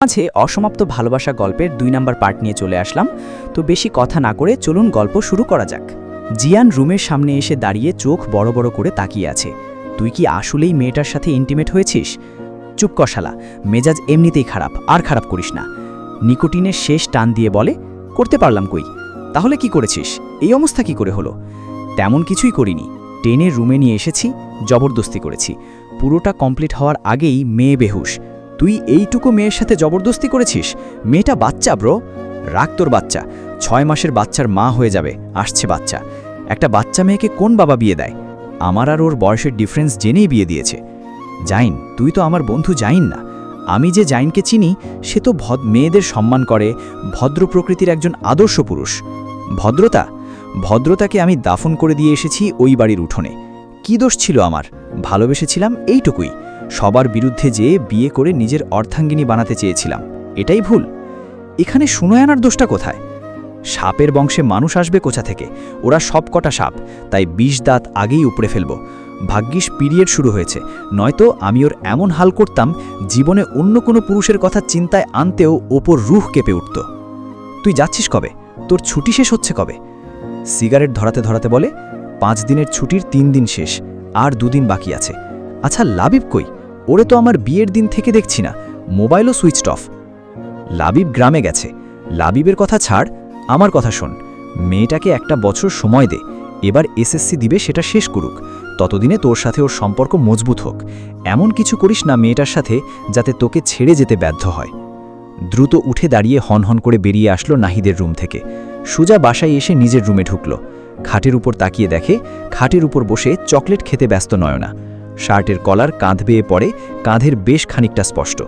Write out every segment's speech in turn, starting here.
মাঝে অসমাপ্ত ভালোবাসা গল্পের ২ নম্বর পার্ট নিয়ে চলে আসলাম। তো বেশি কথা না করে চলুন গল্প শুরু করা যাক। জিয়ান রুমের সামনে এসে দাঁড়িয়ে চোখ বড় বড় করে তাকিয়ে আছে। তুই কি আসলেই মেয়েটার সাথে ইন্টিমেট হয়েছিস? চুপ কর শালা, মেজাজ এমনিতেই খারাপ, আর খারাপ করিস না। নিকোটিনের শেষ টান দিয়ে বলে, করতে পারলাম কই? তাহলে কি করেছিস? এই অবস্থা কি করে হলো? তেমন কিছুই করিনি, টেনে রুমে নিয়ে এসেছি, জবরদস্তি করেছি। পুরোটা কমপ্লিট হওয়ার আগেই মেয়ে বেহুশ। তুই এইটুকু মেয়ের সাথে জবরদস্তি করেছিস? মেয়েটা বাচ্চা ব্রো। রাখ তোর বাচ্চা, 6 মাসের বাচ্চার মা হয়ে যাবে, আসছে বাচ্চা। একটা বাচ্চা মেয়েকে কোন বাবা বিয়ে দেয়? আমার আর ওর বয়সের ডিফারেন্স জেনেই বিয়ে দিয়েছে। জাইন, তুই তো আমার বন্ধু জাইন না। আমি যে জাইনকে চিনি সে তো মেয়েদের সম্মান করে, ভদ্র প্রকৃতির একজন আদর্শ পুরুষ। ভদ্রতাকে আমি দাফন করে দিয়ে এসেছি ওই বাড়ির উঠোনে। কি দোষ ছিল আমার? ভালোবেসেছিলাম এইটুকুই। সবার বিরুদ্ধে যেয়ে বিয়ে করে নিজের অর্ধাঙ্গিনী বানাতে চেয়েছিলাম, এটাই ভুল। এখানে সুনয়নার দোষটা কোথায়? সাপের বংশে মানুষ আসবে কোথা থেকে? ওরা সব কটা সাপ, তাই ২০ দাঁত আগেই উপড়ে ফেলব। ভাগ্যিস পিরিয়ড শুরু হয়েছে, নয়তো আমি ওর এমন হাল করতাম জীবনে অন্য কোনো পুরুষের কথা চিন্তায় আনতেও ওপর রুহ কেঁপে উঠত। তুই যাচ্ছিস কবে? তোর ছুটি শেষ হচ্ছে কবে? সিগারেট ধরাতে ধরাতে বলে, 5 দিনের ছুটির 3 দিন শেষ, আর 2 দিন বাকি আছে। আচ্ছা লাবিব কই? ওরে তো আমার বিয়ের দিন থেকে দেখছি না, মোবাইলও সুইচড অফ। লাবিব গ্রামে গেছে। লাবিবের কথা ছাড়, আমার কথা শোন। মেয়েটাকে একটা বছর সময় দে, এবার এসএসসি দিবে, সেটা শেষ করুক। ততদিনে তোর সাথে ওর সম্পর্ক মজবুত হোক। এমন কিছু করিস না মেয়েটার সাথে যাতে তোকে ছেড়ে যেতে বাধ্য হয়। দ্রুত উঠে দাঁড়িয়ে হনহন করে বেরিয়ে আসলো নাহিদের রুম থেকে। সুজা বাসায় এসে নিজের রুমে ঢুকল। খাটের উপর তাকিয়ে দেখে খাটের উপর বসে চকলেট খেতে ব্যস্ত নয়না। শার্টের কলার কাঁধ বেয়ে পড়ে, কাঁধের বেশ খানিকটা স্পষ্ট।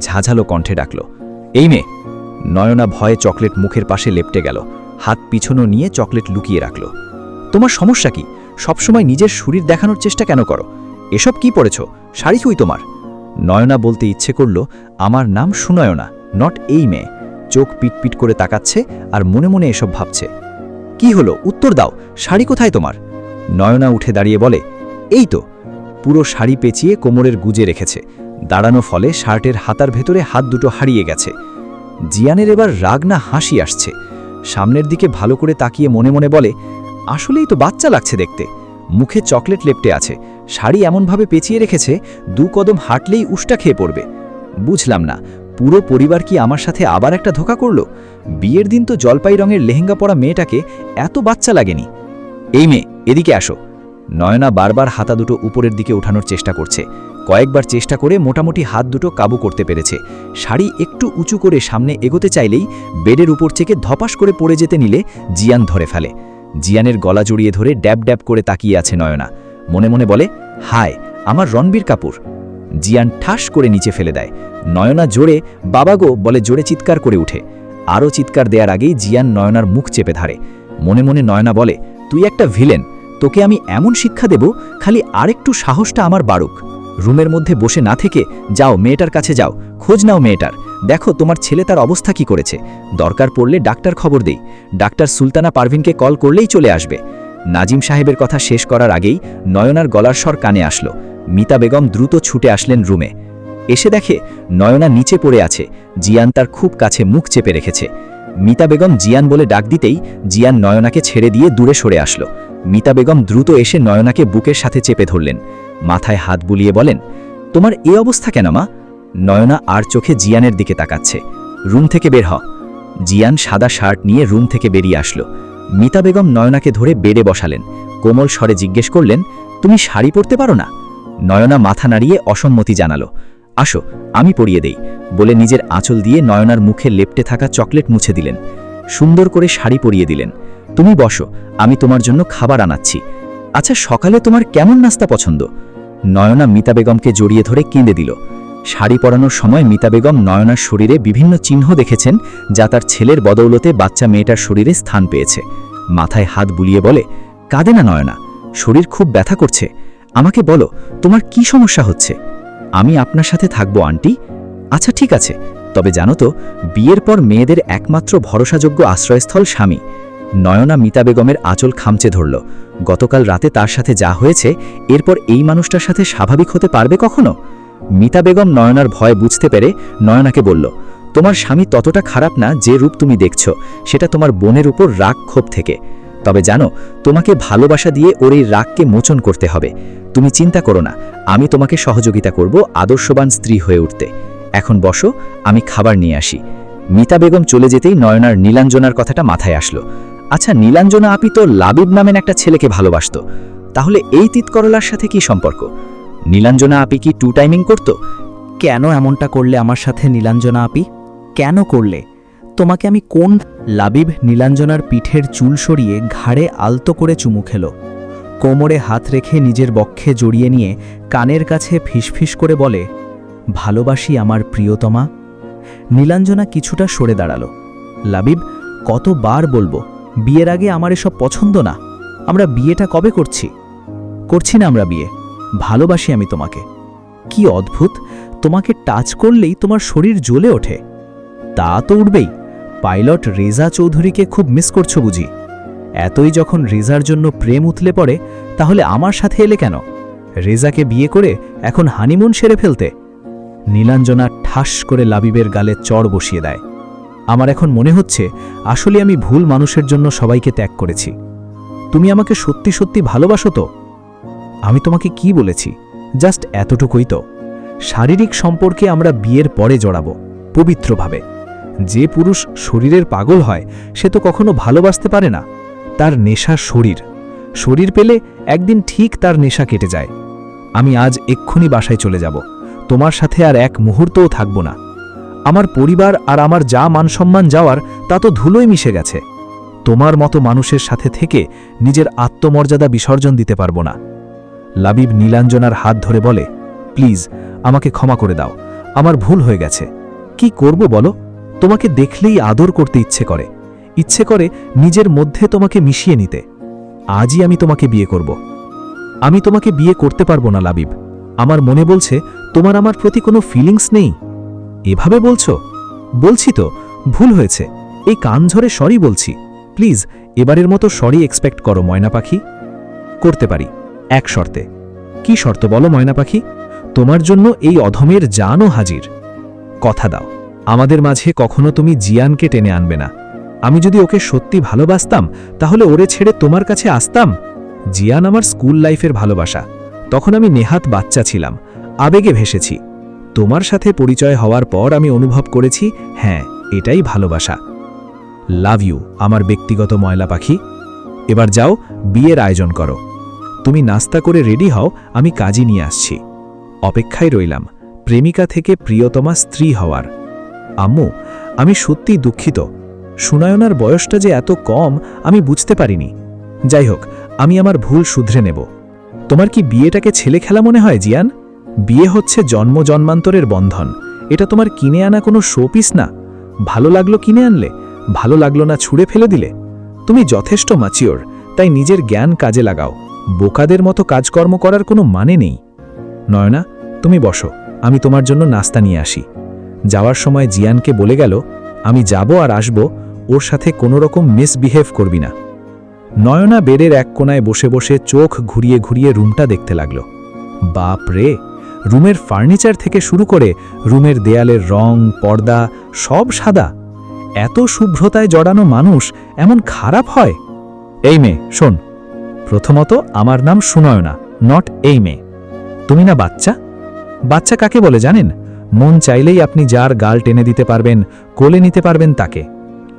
ঝাঝালো কণ্ঠে ডাকল, এই মেয়ে। নয়না ভয়ে চকলেট মুখের পাশে লেপটে গেল, হাত পিছনো নিয়ে চকলেট লুকিয়ে রাখল। তোমার সমস্যা কি? সবসময় নিজের শরীর দেখানোর চেষ্টা কেন করো? এসব কি পড়েছ? শাড়ি কই তোমার? নয়না বলতে ইচ্ছে করল, আমার নাম সুনয়না, নট এই মেয়ে। চোখ পিটপিট করে তাকাচ্ছে আর মনে মনে এসব ভাবছে। কি হলো, উত্তর দাও, শাড়ি কোথায় তোমার? নয়না উঠে দাঁড়িয়ে বলে, এই তো। পুরো শাড়ি পেঁচিয়ে কোমরের গুজে রেখেছে। দাঁড়ানো ফলে শার্টের হাতার ভেতরে হাত দুটো হারিয়ে গেছে। জিয়ানের এবার রাগ না হাসি আসছে। সামনের দিকে ভালো করে তাকিয়ে মনে মনে বলে, আসলেই তো বাচ্চা লাগছে দেখতে। মুখে চকলেট লেপটে আছে, শাড়ি এমনভাবে পেঁচিয়ে রেখেছে 2 কদম হাঁটলেই উষ্টা খেয়ে পড়বে। বুঝলাম না, পুরো পরিবার কি আমার সাথে আবার একটা ধোঁকা করল? বিয়ের দিন তো জলপাই রঙের লেহেঙ্গা পরা মেয়েটাকে এত বাচ্চা লাগেনি। এই মেয়ে, এদিকে আসো। নয়না বারবার হাতা দুটো উপরের দিকে ওঠানোর চেষ্টা করছে। কয়েকবার চেষ্টা করে মোটামুটি হাত দুটো কাবু করতে পেরেছে। শাড়ি একটু উঁচু করে সামনে এগোতে চাইলেই বেডের উপর থেকে ধপাস করে পড়ে যেতে নিলে জিয়ান ধরে ফেলে। জিয়ানের গলা জড়িয়ে ধরে ড্যাব ড্যাব করে তাকিয়ে আছে নয়না। মনে মনে বলে, হায় আমার রণবীর কাপুর। জিয়ান ঠাস করে নিচে ফেলে দেয়। নয়না জোরে বাবা গো বলে জোরে চিৎকার করে উঠে। আরও চিৎকার দেওয়ার আগেই জিয়ান নয়নার মুখ চেপে ধরে। মনে মনে নয়না বলে, তুই একটা ভিলেন, তোকে আমি এমন শিক্ষা দেব, খালি আরেকটু সাহসটা আমার বাড়ুক। রুমের মধ্যে বসে না থেকে যাও, মেয়েটার কাছে যাও, খোঁজ নাও মেয়েটার। দেখো তোমার ছেলে তার অবস্থা কি করেছে। দরকার পড়লে ডাক্তার খবর দেই, ডাক্তার সুলতানা পারভিনকে কল করলেই চলে আসবে। নাজিম সাহেবের কথা শেষ করার আগেই নয়নার গলার স্বর কানে আসলো। মিতা বেগম দ্রুত ছুটে আসলেন রুমে। এসে দেখে নয়না নিচে পড়ে আছে, জিয়ান তার খুব কাছে মুখ চেপে রেখেছে। মিতা বেগম জিয়ান বলে ডাক দিতেই জিয়ান নয়নাকে ছেড়ে দিয়ে দূরে সরে আসলো। মিতা বেগম দ্রুত এসে নয়নাকে বুকের সাথে চেপে ধরলেন। মাথায় হাত বুলিয়ে বলেন, তোমার এই অবস্থা কেন মা? নয়না আর চোখে জিয়ানের দিকে তাকাচ্ছে। রুম থেকে বের হ। জিয়ান সাদা শার্ট নিয়ে রুম থেকে বেরিয়ে আসলো। মিতা বেগম নয়নাকে ধরে বেডে বসালেন। কোমল স্বরে জিজ্ঞেস করলেন, তুমি শাড়ি পরতে পারো না? নয়না মাথা নাড়িয়ে অসম্মতি জানালো। আসো আমি পরিয়ে দেই বলে নিজের আঁচল দিয়ে নয়নার মুখে লেপটে থাকা চকলেট মুছে দিলেন। সুন্দর করে শাড়ি পরিয়ে দিলেন। তুমি বসো, আমি তোমার জন্য খাবার আনাচ্ছি। আচ্ছা সকালে তোমার কেমন নাস্তা পছন্দ? নয়না মিতা বেগমকে জড়িয়ে ধরে কেঁদে দিল। শাড়ি পরানোর সময় মিতা বেগম নয়নার শরীরে বিভিন্ন চিহ্ন দেখেছেন, যা তার ছেলের বদৌলতে বাচ্চা মেয়েটার শরীরে স্থান পেয়েছে। মাথায় হাত বুলিয়ে বলে, কাঁদে না নয়না, শরীর খুব ব্যথা করছে। আমাকে বলো তোমার কি সমস্যা হচ্ছে। আমি আপনার সাথে থাকবো আন্টি। আচ্ছা ঠিক আছে, তবে জানো তো বিয়ের পর মেয়েদের একমাত্র ভরসাযোগ্য আশ্রয়স্থল স্বামী। নয়না মিতা বেগমের আঁচল খামচে ধরল। গতকাল রাতে তার সাথে যা হয়েছে, এরপর এই মানুষটার সাথে স্বাভাবিক হতে পারবে কখনো? মিতা বেগম নয়নার ভয় বুঝতে পেরে নয়নাকে বলল, তোমার স্বামী ততটা খারাপ না যে রূপ তুমি দেখছ, সেটা তোমার বোনের উপর রাগ ক্ষোভ থেকে। তবে জানো, তোমাকে ভালোবাসা দিয়ে ওর এই রাগকে মোচন করতে হবে। তুমি চিন্তা করো না, আমি তোমাকে সহযোগিতা করব আদর্শবান স্ত্রী হয়ে উঠতে। এখন বসো, আমি খাবার নিয়ে আসি। মিতা বেগম চলে যেতেই নয়নার নীলাঞ্জনার কথাটা মাথায় আসলো। আচ্ছা, নীলাঞ্জনা আপি তো লাবিব নামের একটা ছেলেকে ভালোবাসত, তাহলে এই তিতকরলার সাথে কি সম্পর্ক? নীলাঞ্জনা আপি কি টু টাইমিং করত? কেন এমনটা করলে আমার সাথে নীলাঞ্জনা আপি? কেন করলে? তোমাকে আমি কোন? লাবিব নীলাঞ্জনার পিঠের চুল সরিয়ে ঘাড়ে আলতো করে চুমু খেল। কোমরে হাত রেখে নিজের বক্ষে জড়িয়ে নিয়ে কানের কাছে ফিসফিস করে বলে, ভালোবাসি আমার প্রিয়তমা। নীলাঞ্জনা কিছুটা সরে দাঁড়ালো। লাবিব, কতবার বলবো, বিয়ের আগে আমার এসব পছন্দ না। আমরা বিয়েটা কবে করছি? করছি না আমরা বিয়ে। ভালোবাসি আমি তোমাকে। কি অদ্ভুত, তোমাকে টাচ করলেই তোমার শরীর জ্বলে ওঠে। তা তো উঠবেই। পাইলট রেজা চৌধুরীকে খুব মিস করছো বুঝি? এতই যখন রেজার জন্য প্রেম উথলে পড়ে, তাহলে আমার সাথে এলে কেন? রেজাকে বিয়ে করে এখন হানিমুন সেরে ফেলতে? নীলাঞ্জনা ঠাস করে লাবিবের গালে চড় বসিয়ে দেয়। আমার এখন মনে হচ্ছে আসলে আমি ভুল মানুষের জন্য সবাইকে ত্যাগ করেছি। তুমি আমাকে সত্যি সত্যি ভালোবাসো তো? আমি তোমাকে কি বলেছি? জাস্ট এতটুকুই তো। শারীরিক সম্পর্কে আমরা বিয়ের পরে জড়াবো, পবিত্রভাবে। যে পুরুষ শরীরের পাগল হয় সে তো কখনো ভালোবাসতে পারে না। তার নেশা শরীর। শরীর পেলে একদিন ঠিক তার নেশা কেটে যায়। আমি আজ এক্ষুনি বাসায় চলে যাব। তোমার সাথে আর এক মুহূর্তও থাকব না। আমার পরিবার আর আমার যা মানসম্মান যাওয়ার তা তো ধুলোয় মিশে গেছে। তোমার মতো মানুষের সাথে থেকে নিজের আত্মমর্যাদা বিসর্জন দিতে পারবো না। লাবিব নীলাঞ্জনার হাত ধরে বলে, প্লিজ আমাকে ক্ষমা করে দাও, আমার ভুল হয়ে গেছে। কি করব বলো? তোমাকে দেখলেই আদর করতে ইচ্ছে করে নিজের মধ্যে তোমাকে মিশিয়ে নিতে। আজই আমি তোমাকে বিয়ে করব। আমি তোমাকে বিয়ে করতে পারবো না লাবিব। আমার মনে বলছে তোমার আমার প্রতি কোনো ফিলিংস নেই। এভাবে বলছো? বলছি তো, ভুল হয়েছে। এই কান ধরে সরি বলছি। প্লিজ এবারের মতো সরি এক্সপেক্ট করো ময়না পাখি। করতে পারি, এক শর্তে। কি শর্ত বলো ময়না পাখি? তোমার জন্য এই অধমের জানও হাজির। কথা দাও, আমাদের মাঝে কখনো তুমি জিয়ানকে টেনে আনবে না। আমি যদি ওকে সত্যি ভালোবাসতাম তাহলে ওরে ছেড়ে তোমার কাছে আসতাম? জিয়ান আমার স্কুল লাইফের ভালোবাসা। তখন আমি নেহাত বাচ্চা ছিলাম, আবেগে ভেসেছি। তোমার সাথে পরিচয় হওয়ার পর আমি অনুভব করেছি, হ্যাঁ, এটাই ভালোবাসা। লাভ ইউ আমার ব্যক্তিগত ময়লা পাখি। এবার যাও, বিয়ের আয়োজন করো। তুমি নাস্তা করে রেডি হও, আমি কাজী নিয়ে আসছি। অপেক্ষায় রইলাম প্রেমিকা থেকে প্রিয়তমা স্ত্রী হওয়ার। আম্মু, আমি সত্যিই দুঃখিত। সুনয়নার বয়সটা যে এত কম আমি বুঝতে পারিনি। যাই হোক, আমি আমার ভুল শুধরে নেব। তোমার কি বিয়েটাকে ছেলে খেলা মনে হয় জিয়ান? বিয়ে হচ্ছে জন্ম জন্মান্তরের বন্ধন। এটা তোমার কিনে আনা কোনো শোপিস না। ভালো লাগলো কিনে আনলে, ভালো লাগলো না ছুঁড়ে ফেলে দিলে। তুমি যথেষ্ট ম্যাচিওর, তাই নিজের জ্ঞান কাজে লাগাও। বোকাদের মতো কাজকর্ম করার কোনো মানে নেই। নয়না, তুমি বসো, আমি তোমার জন্য নাস্তা নিয়ে আসি। যাওয়ার সময় জিয়ানকে বলে গেল, আমি যাব আর আসব, ওর সাথে কোনো রকম মিসবিহেভ করবি না। নয়না বেডের এক কোনায় বসে বসে চোখ ঘুরিয়ে ঘুরিয়ে রুমটা দেখতে লাগল। বাপ রে, রুমের ফার্নিচার থেকে শুরু করে রুমের দেয়ালের রং, পর্দা সব সাদা। এত শুভ্রতায় জড়ানো মানুষ এমন খারাপ হয়? এই মেয়ে শোন, প্রথমত আমার নাম সুনয়না, নট এই মেয়ে। তুমি না বাচ্চা? বাচ্চা কাকে বলে জানেন? মন চাইলেই আপনি যার গাল টেনে দিতে পারবেন, কোলে নিতে পারবেন তাকে।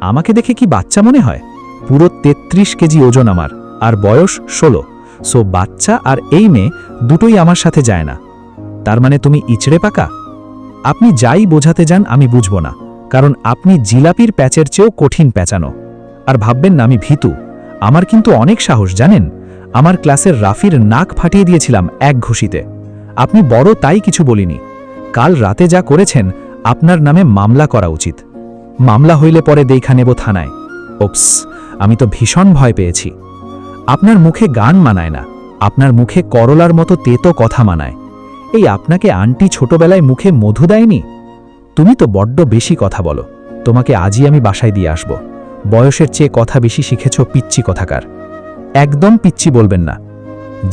আমাকে দেখে কি বাচ্চা মনে হয়? পুরো 33 কেজি ওজন আমার, আর বয়স 16। সো বাচ্চা আর এই মেয়ে দুটোই আমার সাথে যায় না। তার মানে তুমি ইচড়ে পাকা? আপনি যাই বোঝাতে যান আমি বুঝব না, কারণ আপনি জিলাপির প্যাচের চেয়েও কঠিন প্যাঁচানো। আর ভাববেন না আমি ভীতু। আমার কিন্তু অনেক সাহস জানেন। আমার ক্লাসের রাফির নাক ফাটিয়ে দিয়েছিলাম এক ঘুষিতে। আপনি বড় তাই কিছু বলিনি। কাল রাতে যা করেছেন আপনার নামে মামলা করা উচিত। মামলা হইলে পরে দেখা নেব থানায়। ওপস, আমি তো ভীষণ ভয় পেয়েছি। আপনার মুখে গান মানায় না, আপনার মুখে করলার মতো তেতো কথা মানায়। এই আপনাকে আন্টি ছোটবেলায় মুখে মধু দেয়নি? তুমি তো বড্ড বেশি কথা বলো। তোমাকে আজই আমি বাসায় দিয়ে আসব। বয়সের চেয়ে কথা বেশি শিখেছ পিচ্চি কথাকার। একদম পিচ্চি বলবেন না।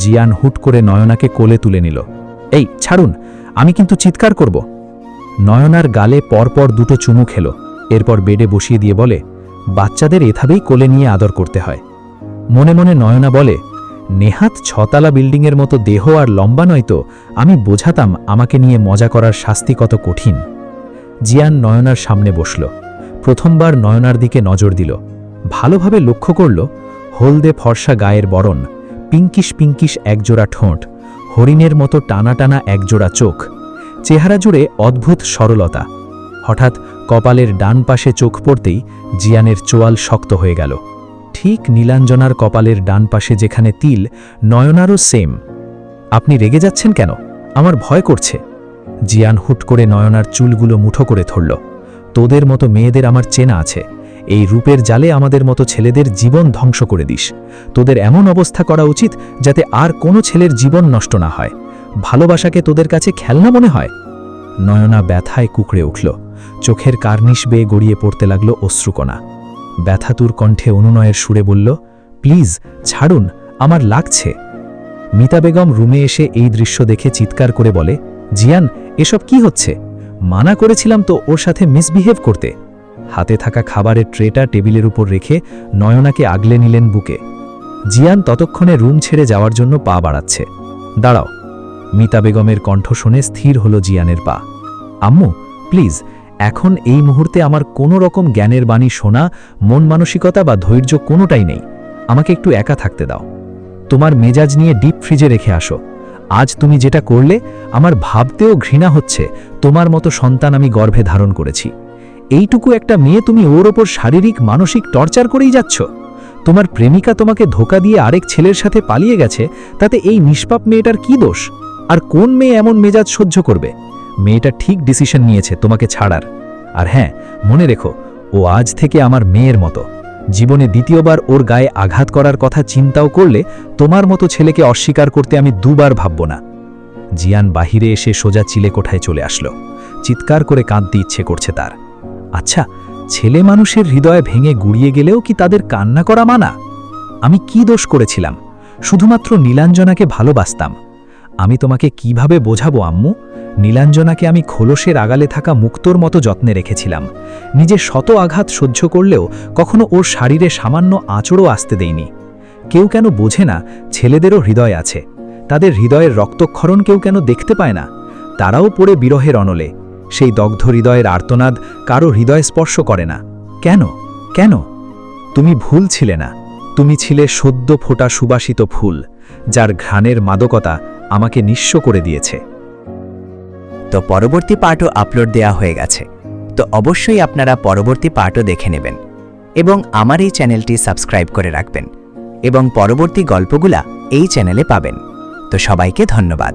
জিয়ান হুট করে নয়নাকে কোলে তুলে নিল। এই ছাড়ুন, আমি কিন্তু চিৎকার করব। নয়নার গালে পরপর দুটো চুমু খেল, এরপর বেডে বসিয়ে দিয়ে বলে, বাচ্চাদের এভাবেই কোলে নিয়ে আদর করতে হয়। মনে মনে নয়না বলে, নেহাত 6তলা বিল্ডিংয়ের মতো দেহ আর লম্বা নয়তো আমি বোঝাতাম আমাকে নিয়ে মজা করার শাস্তি কত কঠিন। জিয়ান নয়নার সামনে বসল, প্রথমবার নয়নার দিকে নজর দিল, ভালোভাবে লক্ষ্য করল হলদে ফর্সা গায়ের বরণ, পিঙ্কিশ পিঙ্কিশ একজোড়া ঠোঁট, হরিণের মতো টানা টানা একজোড়া চোখ, চেহারা জুড়ে অদ্ভুত সরলতা। হঠাৎ কপালের ডান পাশে চোখ পড়তেই জিয়ানের চোয়াল শক্ত হয়ে গেল। ঠিক নীলাঞ্জনার কপালের ডান পাশে যেখানে তিল, নয়নারও সেম। আপনি রেগে যাচ্ছেন কেন? আমার ভয় করছে। জিয়ান হুট করে নয়নার চুলগুলো মুঠো করে ধরল। তোদের মতো মেয়েদের আমার চেনা আছে, এই রূপের জালে আমাদের মতো ছেলেদের জীবন ধ্বংস করে দিস। তোদের এমন অবস্থা করা উচিত যাতে আর কোনো ছেলের জীবন নষ্ট না হয়। ভালোবাসাকে তোদের কাছে খেলনা মনে হয়? নয়না ব্যথায় কুকড়ে উঠল, চোখের কার্নিশ বেয়ে গড়িয়ে পড়তে লাগল অশ্রুকণা। ব্যথাতুর কণ্ঠে অনুনয়ের সুরে বলল, প্লিজ ছাড়ুন, আমার লাগছে। মিতা বেগম রুমে এসে এই দৃশ্য দেখে চিৎকার করে বলে, জিয়ান, এসব কি হচ্ছে? মানা করেছিলাম তো ওর সাথে মিসবিহেভ করতে। হাতে থাকা খাবারের ট্রেটা টেবিলের উপর রেখে নয়নাকে আগলে নিলেন বুকে। জিয়ান ততক্ষণে রুম ছেড়ে যাওয়ার জন্য পা বাড়াচ্ছে। দাঁড়াও। মিতা বেগমের কণ্ঠ শুনে স্থির হল জিয়ানের পা। আম্মু, প্লিজ, এখন এই মুহূর্তে আমার কোনো রকম জ্ঞানের বাণী শোনা, মন মানসিকতা বা ধৈর্য কোনোটাই নেই। আমাকে একটু একা থাকতে দাও। তোমার মেজাজ নিয়ে ডিপ ফ্রিজে রেখে আসো। আজ তুমি যেটা করলে আমার ভাবতেও ঘৃণা হচ্ছে তোমার মতো সন্তান আমি গর্ভে ধারণ করেছি। এইটুকু একটা মেয়ে তুমি ওর ওপর শারীরিক মানসিক টর্চার করেই যাচ্ছ। তোমার প্রেমিকা তোমাকে ধোকা দিয়ে আরেক ছেলের সাথে পালিয়ে গেছে, তাতে এই নিষ্পাপ মেয়েটার কি দোষ? আর কোন মেয়ে এমন মেজাজ সহ্য করবে? মেয়েটা ঠিক ডিসিশন নিয়েছে তোমাকে ছাড়ার। আর হ্যাঁ, মনে রেখো, ও আজ থেকে আমার মেয়ের মতো। জীবনে দ্বিতীয়বার ওর গায়ে আঘাত করার কথা চিন্তাও করলে তোমার মতো ছেলেকে অস্বীকার করতে আমি দুবার ভাবব না। জিয়ান বাহিরে এসে সোজা চিলেকোঠায় চলে আসলো। চিৎকার করে কাঁদতে ইচ্ছে করছে তার। আচ্ছা, ছেলে মানুষের হৃদয়ে ভেঙে গুড়িয়ে গেলেও কি তাদের কান্না করা মানা? আমি কি দোষ করেছিলাম? শুধুমাত্র নীলাঞ্জনাকে ভালোবাসতাম। আমি তোমাকে কিভাবে বোঝাবো আম্মু? নীলাঞ্জনাকে আমি খোলসের আগালে থাকা মুক্তোর মতো যত্নে রেখেছিলাম। নিজে শত আঘাত সহ্য করলেও কখনো ওর শরীরে সামান্য আঁচড়ও আসতে দেইনি। কেউ কেন বোঝে না ছেলেদেরও হৃদয় আছে? তাদের হৃদয়ের রক্তক্ষরণ কেউ কেন দেখতে পায় না? তারাও পড়ে বিরহের অনলে। সেই দগ্ধ হৃদয়ের আর্তনাদ কারো হৃদয় স্পর্শ করে না। কেন? কেন? তুমি ভুল ছিলে না। তুমি ছিলে সদ্য ফোটা সুবাসিত ফুল, যার ঘ্রাণের মাদকতা আমাকে নিঃস্ব করে দিয়েছে। তো পরবর্তী পার্টও আপলোড দেয়া হয়ে গেছে, তো অবশ্যই আপনারা পরবর্তী পার্টও দেখে নেবেন এবং আমার এই চ্যানেলটি সাবস্ক্রাইব করে রাখবেন এবং পরবর্তী গল্পগুলা এই চ্যানেলে পাবেন। তো সবাইকে ধন্যবাদ।